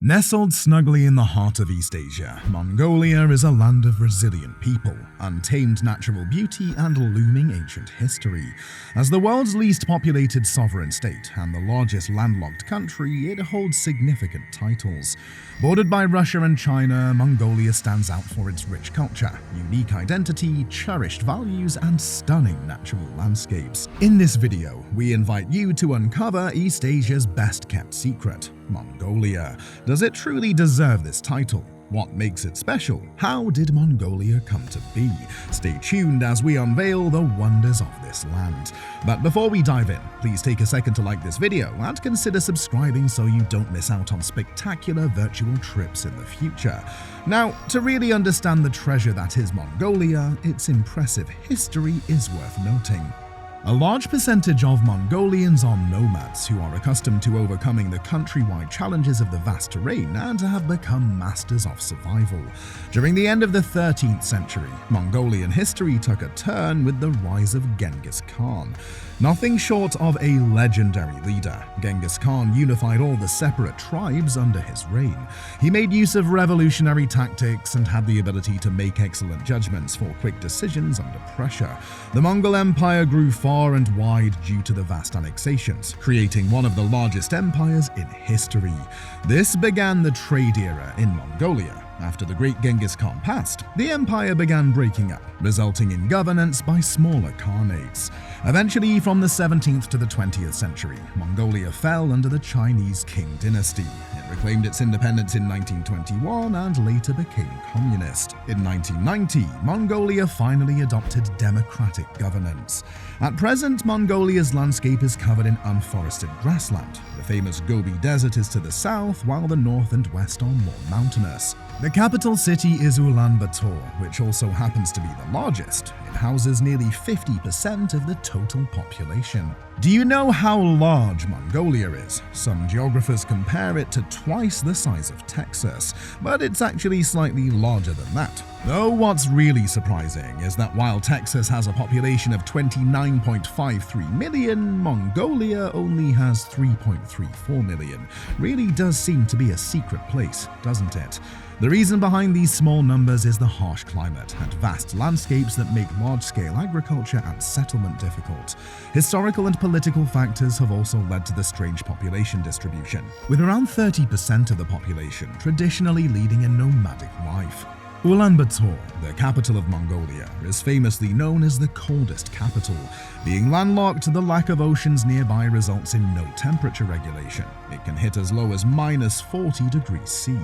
Nestled snugly in the heart of East Asia, Mongolia is a land of resilient people, untamed natural beauty, and looming ancient history. As the world's least populated sovereign state and the largest landlocked country, it holds significant titles. Bordered by Russia and China, Mongolia stands out for its rich culture, unique identity, cherished values, and stunning natural landscapes. In this video, we invite you to uncover East Asia's best-kept secret, Mongolia. Does it truly deserve this title? What makes it special? How did Mongolia come to be? Stay tuned as we unveil the wonders of this land. But before we dive in, please take a second to like this video and consider subscribing so you don't miss out on spectacular virtual trips in the future. Now, to really understand the treasure that is Mongolia, its impressive history is worth noting. A large percentage of Mongolians are nomads who are accustomed to overcoming the countrywide challenges of the vast terrain and have become masters of survival. During the end of the 13th century, Mongolian history took a turn with the rise of Genghis Khan. Nothing short of a legendary leader, Genghis Khan unified all the separate tribes under his reign. He made use of revolutionary tactics and had the ability to make excellent judgments for quick decisions under pressure. The Mongol Empire grew far and wide due to the vast annexations, creating one of the largest empires in history. This began the trade era in Mongolia. After the great Genghis Khan passed, the empire began breaking up, resulting in governance by smaller khanates. Eventually, from the 17th to the 20th century, Mongolia fell under the Chinese Qing dynasty. It reclaimed its independence in 1921 and later became communist. In 1990, Mongolia finally adopted democratic governance. At present, Mongolia's landscape is covered in unforested grassland. The famous Gobi Desert is to the south, while the north and west are more mountainous. The capital city is Ulaanbaatar, which also happens to be the largest. It houses nearly 50% of the total population. Do you know how large Mongolia is? Some geographers compare it to twice the size of Texas, but it's actually slightly larger than that. Though what's really surprising is that while Texas has a population of 29.53 million, Mongolia only has 3.34 million. Really does seem to be a secret place, doesn't it? The reason behind these small numbers is the harsh climate and vast landscapes that make large-scale agriculture and settlement difficult. Historical and political factors have also led to the strange population distribution, with around 30% of the population traditionally leading a nomadic life. Ulaanbaatar, the capital of Mongolia, is famously known as the coldest capital. Being landlocked, the lack of oceans nearby results in no temperature regulation. It can hit as low as -40 degrees C.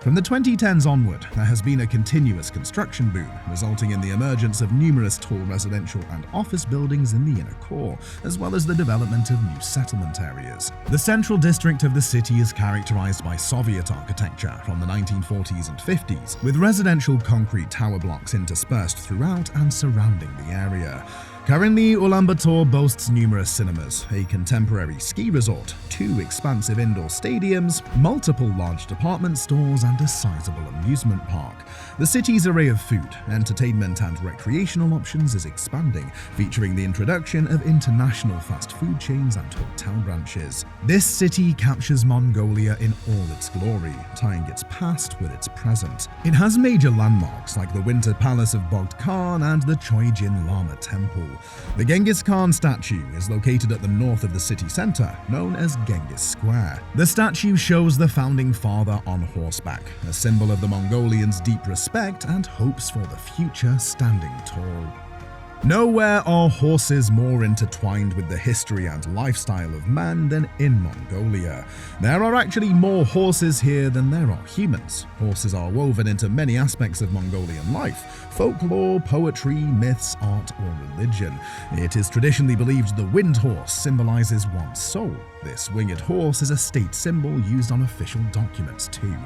From the 2010s onward, there has been a continuous construction boom, resulting in the emergence of numerous tall residential and office buildings in the inner core, as well as the development of new settlement areas. The central district of the city is characterized by Soviet architecture from the 1940s and 50s, with residential concrete tower blocks interspersed throughout and surrounding the area. Currently, Ulaanbaatar boasts numerous cinemas, a contemporary ski resort, 2 expansive indoor stadiums, multiple large department stores, and a sizable amusement park. The city's array of food, entertainment, and recreational options is expanding, featuring the introduction of international fast food chains and hotel branches. This city captures Mongolia in all its glory, tying its past with its present. It has major landmarks like the Winter Palace of Bogd Khan and the Choijin Lama Temple. The Genghis Khan statue is located at the north of the city center, known as Genghis Square. The statue shows the founding father on horseback, a symbol of the Mongolians' deep respect and hopes for the future standing tall. Nowhere are horses more intertwined with the history and lifestyle of man than in Mongolia. There are actually more horses here than there are humans. Horses are woven into many aspects of Mongolian life: folklore, poetry, myths, art, or religion. It is traditionally believed the wind horse symbolizes one's soul. This winged horse is a state symbol used on official documents too.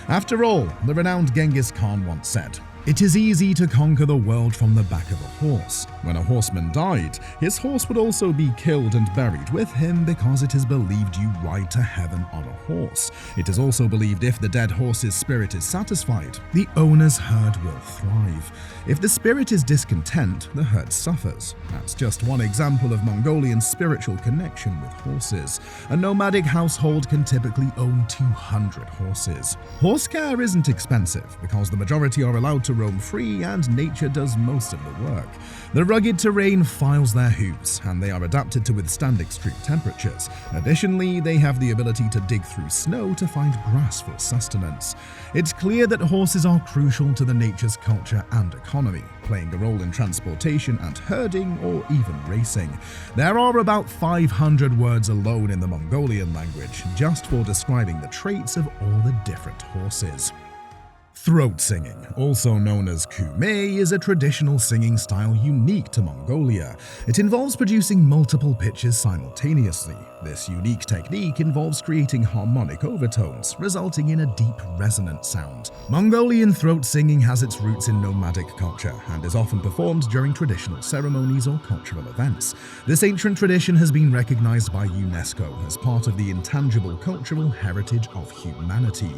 After all, the renowned Genghis Khan once said, It is easy to conquer the world from the back of a horse. When a horseman died, his horse would also be killed and buried with him because it is believed you ride to heaven on a horse. It is also believed if the dead horse's spirit is satisfied, the owner's herd will thrive. If the spirit is discontent, the herd suffers. That's just one example of Mongolian spiritual connection with horses. A nomadic household can typically own 200 horses. Horse care isn't expensive because the majority are allowed to roam free and nature does most of the work. The rugged terrain files their hooves and they are adapted to withstand extreme temperatures. Additionally, they have the ability to dig through snow to find grass for sustenance. It's clear that horses are crucial to the nature's culture and economy, playing a role in transportation and herding or even racing. There are about 500 words alone in the Mongolian language just for describing the traits of all the different horses. Throat singing, also known as kume, is a traditional singing style unique to Mongolia. It involves producing multiple pitches simultaneously. This unique technique involves creating harmonic overtones, resulting in a deep, resonant sound. Mongolian throat singing has its roots in nomadic culture and is often performed during traditional ceremonies or cultural events. This ancient tradition has been recognized by UNESCO as part of the intangible cultural heritage of humanity.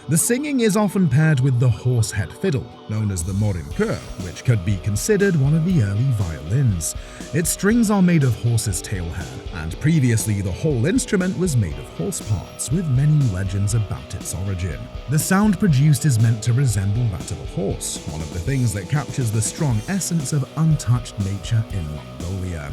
The singing is often paired with the horsehead fiddle, known as the morinkur, which could be considered one of the early violins. Its strings are made of horse's tail hair, and previously the whole instrument was made of horse parts, with many legends about its origin. The sound produced is meant to resemble that of a horse, one of the things that captures the strong essence of untouched nature in Mongolia.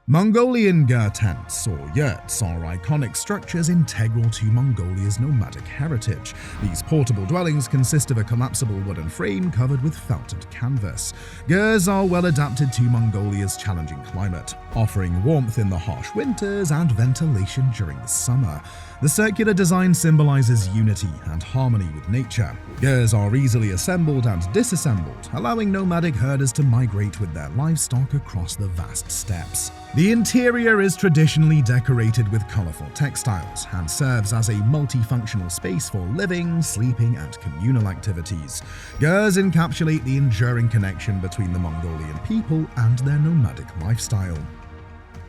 Mongolian ger tents, or yurts, are iconic structures integral to Mongolia's nomadic heritage. These portable dwellings consist of a collapsible wooden frame covered with felt and canvas. Gers are well adapted to Mongolia's challenging climate, offering warmth in the harsh winters and ventilation during the summer. The circular design symbolizes unity and harmony with nature. Gers are easily assembled and disassembled, allowing nomadic herders to migrate with their livestock across the vast steppes. The interior is traditionally decorated with colorful textiles and serves as a multifunctional space for living, sleeping, and communal activities. Gers encapsulate the enduring connection between the Mongolian people and their nomadic lifestyle.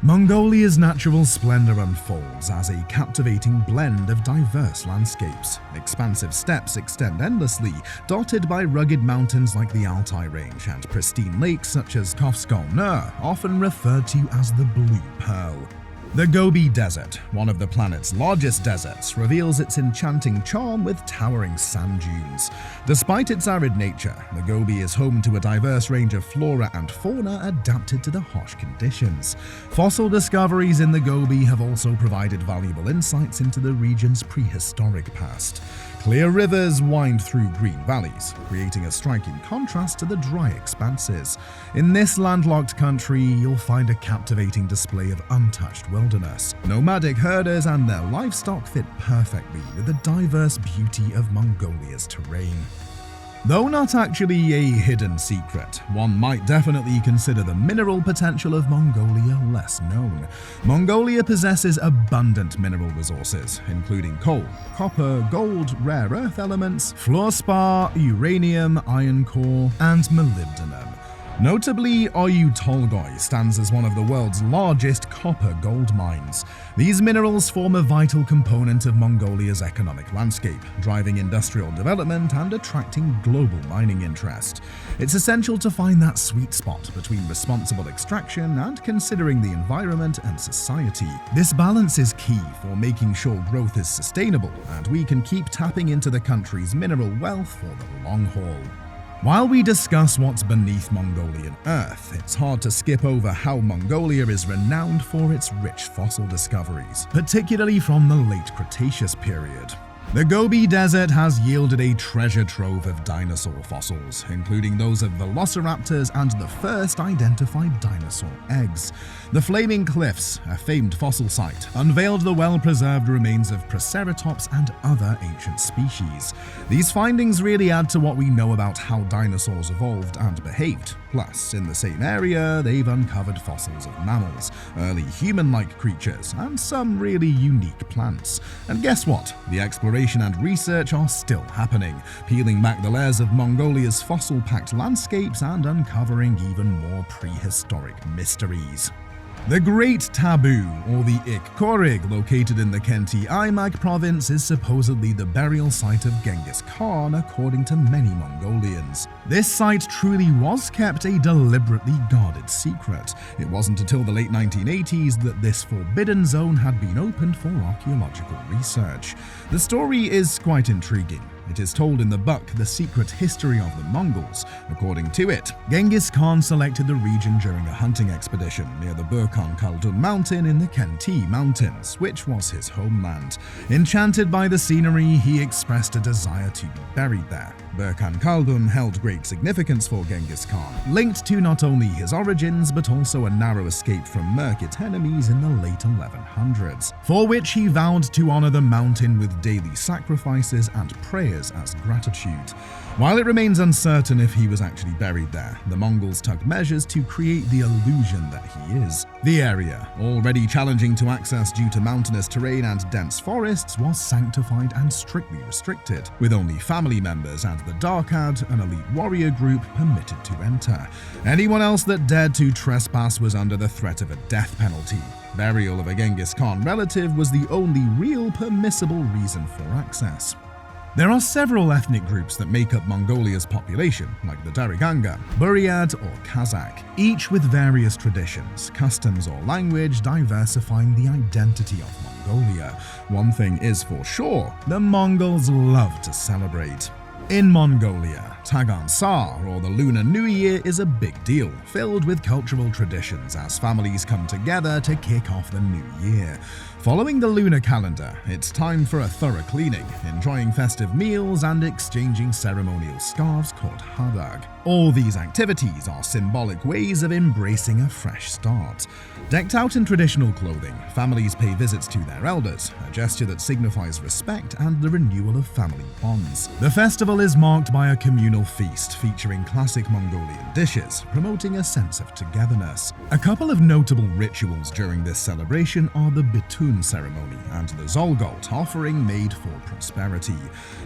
Mongolia's natural splendor unfolds as a captivating blend of diverse landscapes. Expansive steppes extend endlessly, dotted by rugged mountains like the Altai Range and pristine lakes such as Kofskolnur, often referred to as the Blue Pearl. The Gobi Desert, one of the planet's largest deserts, reveals its enchanting charm with towering sand dunes. Despite its arid nature, the Gobi is home to a diverse range of flora and fauna adapted to the harsh conditions. Fossil discoveries in the Gobi have also provided valuable insights into the region's prehistoric past. Clear rivers wind through green valleys, creating a striking contrast to the dry expanses. In this landlocked country, you'll find a captivating display of untouched wilderness. Nomadic herders and their livestock fit perfectly with the diverse beauty of Mongolia's terrain. Though not actually a hidden secret, one might definitely consider the mineral potential of Mongolia less known. Mongolia possesses abundant mineral resources, including coal, copper, gold, rare earth elements, fluorspar, uranium, iron core, and molybdenum. Notably, Oyu Tolgoi stands as one of the world's largest copper-gold mines. These minerals form a vital component of Mongolia's economic landscape, driving industrial development and attracting global mining interest. It's essential to find that sweet spot between responsible extraction and considering the environment and society. This balance is key for making sure growth is sustainable and we can keep tapping into the country's mineral wealth for the long haul. While we discuss what's beneath Mongolian Earth, it's hard to skip over how Mongolia is renowned for its rich fossil discoveries, particularly from the late Cretaceous period. The Gobi Desert has yielded a treasure trove of dinosaur fossils, including those of velociraptors and the first identified dinosaur eggs. The Flaming Cliffs, a famed fossil site, unveiled the well-preserved remains of Proceratops and other ancient species. These findings really add to what we know about how dinosaurs evolved and behaved. Plus, in the same area, they've uncovered fossils of mammals, early human-like creatures, and some really unique plants. And guess what? The exploration exploration and research are still happening, peeling back the layers of Mongolia's fossil-packed landscapes and uncovering even more prehistoric mysteries. The Great Taboo, or the Ik-Korig, located in the Kenti Aimak province, is supposedly the burial site of Genghis Khan, according to many Mongolians. This site truly was kept a deliberately guarded secret. It wasn't until the late 1980s that this forbidden zone had been opened for archaeological research. The story is quite intriguing. It is told in the book The Secret History of the Mongols. According to it, Genghis Khan selected the region during a hunting expedition near the Burkhan Khaldun mountain in the Kenti Mountains, which was his homeland. Enchanted by the scenery, he expressed a desire to be buried there. Burkhan Khaldun held great significance for Genghis Khan, linked to not only his origins but also a narrow escape from Merkit enemies in the late 1100s, for which he vowed to honor the mountain with daily sacrifices and prayers as gratitude. While it remains uncertain if he was actually buried there, the Mongols took measures to create the illusion that he is. The area, already challenging to access due to mountainous terrain and dense forests, was sanctified and strictly restricted, with only family members and the Darkhad, an elite warrior group, permitted to enter. Anyone else that dared to trespass was under the threat of a death penalty. Burial of a Genghis Khan relative was the only real permissible reason for access. There are several ethnic groups that make up Mongolia's population, like the Dariganga, Buryat, or Kazakh, each with various traditions, customs, or language diversifying the identity of Mongolia. One thing is for sure, the Mongols love to celebrate. In Mongolia, Tagan Sar, or the Lunar New Year, is a big deal, filled with cultural traditions as families come together to kick off the new year. Following the lunar calendar, it's time for a thorough cleaning, enjoying festive meals and exchanging ceremonial scarves called hadag. All these activities are symbolic ways of embracing a fresh start. Decked out in traditional clothing, families pay visits to their elders, a gesture that signifies respect and the renewal of family bonds. The festival is marked by a communal feast featuring classic Mongolian dishes, promoting a sense of togetherness. A couple of notable rituals during this celebration are the Bitun ceremony and the Zolgot offering made for prosperity.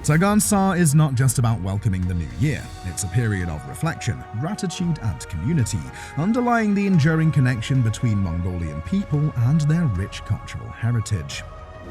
Tagan Sar is not just about welcoming the new year, it's a period of reflection, gratitude, and community, underlying the enduring connection between Mongolian people and their rich cultural heritage.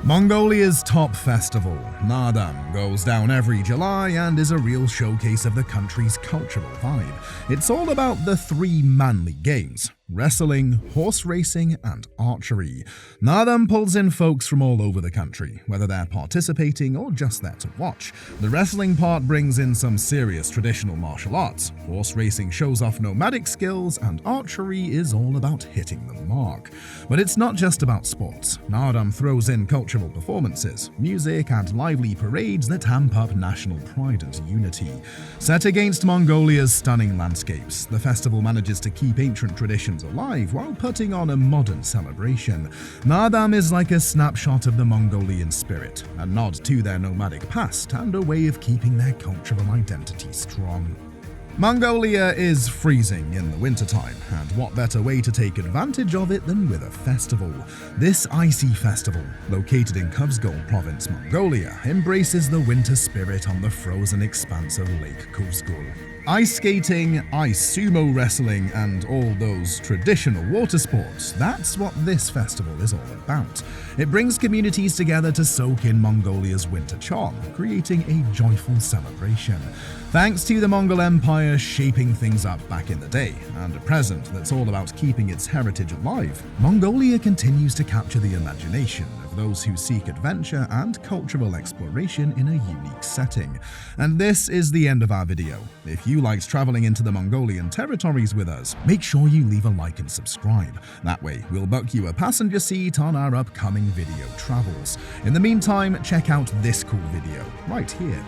Mongolia's top festival, Naadam, goes down every July and is a real showcase of the country's cultural vibe. It's all about the three manly games: wrestling, horse racing, and archery. Naadam pulls in folks from all over the country, whether they're participating or just there to watch. The wrestling part brings in some serious traditional martial arts, horse racing shows off nomadic skills, and archery is all about hitting the mark. But it's not just about sports. Naadam throws in cultural performances, music, and lively parades that amp up national pride and unity. Set against Mongolia's stunning landscapes, the festival manages to keep ancient traditions alive while putting on a modern celebration. Naadam is like a snapshot of the Mongolian spirit, a nod to their nomadic past and a way of keeping their cultural identity strong. Mongolia is freezing in the wintertime, and what better way to take advantage of it than with a festival? This icy festival, located in Kuvsgol province, Mongolia, embraces the winter spirit on the frozen expanse of Lake Kuvsgol. Ice skating, ice sumo wrestling, and all those traditional water sports, that's what this festival is all about. It brings communities together to soak in Mongolia's winter charm, creating a joyful celebration. Thanks to the Mongol Empire shaping things up back in the day, and a present that's all about keeping its heritage alive, Mongolia continues to capture the imagination of those who seek adventure and cultural exploration in a unique setting. And this is the end of our video. If you liked traveling into the Mongolian territories with us, make sure you leave a like and subscribe. That way, we'll book you a passenger seat on our upcoming video travels. In the meantime, check out this cool video right here.